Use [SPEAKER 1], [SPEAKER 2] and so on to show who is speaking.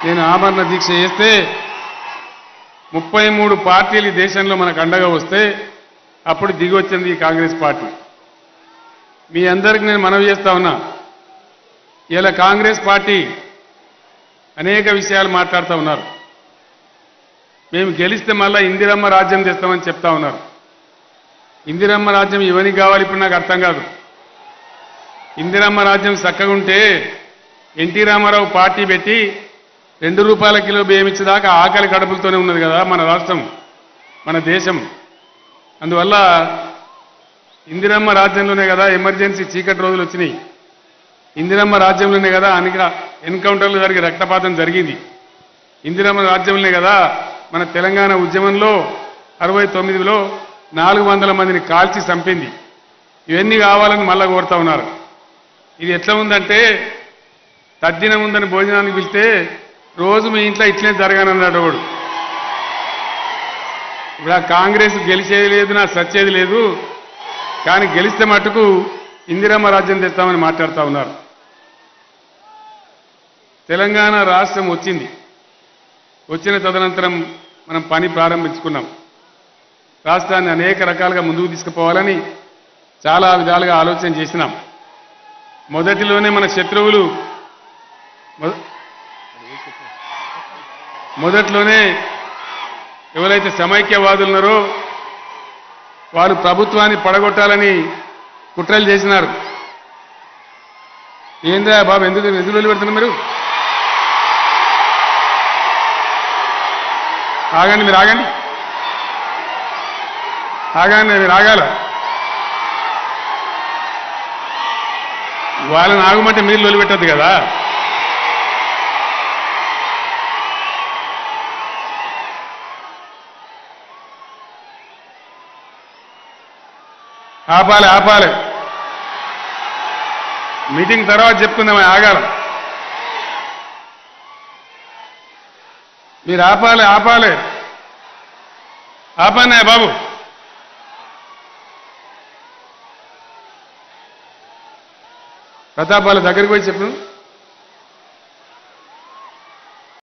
[SPEAKER 1] నేను ఆమరణ దీక్ష చేస్తే 33 పార్టీలు ఈ దేశంలో మనకు అండగా వస్తే అప్పుడు దిగి వచ్చింది ఈ కాంగ్రెస్ పార్టీ. మీ అందరికీ నేను మనవి చేస్తా ఉన్నా, ఇలా కాంగ్రెస్ పార్టీ అనేక విషయాలు మాట్లాడుతూ ఉన్నారు. మేము గెలిస్తే మళ్ళా ఇందిరమ్మ రాజ్యం తెస్తామని చెప్తా ఉన్నారు. ఇందిరమ్మ రాజ్యం ఎవరికి కావాలి ఇప్పుడు నాకు అర్థం కాదు. ఇందిరమ్మ రాజ్యం చక్కగా ఉంటే ఎన్టీ రామారావు పార్టీ పెట్టి 2 రూపాయల కిలో బియ్యం ఇచ్చేదాకా ఆకలి కడుపులతోనే ఉన్నది కదా మన రాష్ట్రం, మన దేశం. అందువల్ల ఇందిరమ్మ రాజ్యంలోనే కదా ఎమర్జెన్సీ చీకటి రోజులు వచ్చినాయి. ఇందిరమ్మ రాజ్యంలోనే కదా అనేక ఎన్కౌంటర్లు జరిగి రక్తపాతం జరిగింది. ఇందిరమ్మ రాజ్యంలోనే కదా మన తెలంగాణ ఉద్యమంలో 69లో 400 మందిని కాల్చి చంపింది. ఇవన్నీ కావాలని మళ్ళా కోరుతా ఉన్నారు. ఇది ఎట్లా ఉందంటే తద్దినం ఉందని భోజనానికి పిలిస్తే రోజు మీ ఇంట్లో ఇట్లనే జరగానన్నాడు వాడు. ఇప్పుడు ఆ కాంగ్రెస్ గెలిచేది లేదు, నా సచ్చేది లేదు, కానీ గెలిస్తే మటుకు ఇందిరమ్మ రాజ్యం తెస్తామని మాట్లాడుతూ ఉన్నారు. తెలంగాణ రాష్ట్రం వచ్చింది. వచ్చిన తదనంతరం మనం పని ప్రారంభించుకున్నాం. రాష్ట్రాన్ని అనేక రకాలుగా ముందుకు తీసుకుపోవాలని చాలా విధాలుగా ఆలోచన చేసినాం. మొదటిలోనే మన శత్రువులు మొదట్లోనే ఎవరైతే సమైక్యవాదులు ఉన్నారో వారు ప్రభుత్వాన్ని పడగొట్టాలని కుట్రలు చేసినారు. ఏంద్రా బాబు ఎందుకు నిధులు పెడుతున్నారు మీరు? ఆగండి, మీరు ఆగండి, ఆగండి, మీరు ఆగాల. వాళ్ళని ఆగమంటే మీరు లొలిపెట్టద్దు కదా. ఆపాలి, ఆపాలి. మీటింగ్ తర్వాత చెప్పుకుందాం, ఆగాల. మీరు ఆపాలి, ఆపాలి, ఆపన్నా బాబు. ప్రతాప్ వాళ్ళ దగ్గరికి పోయి చెప్పు.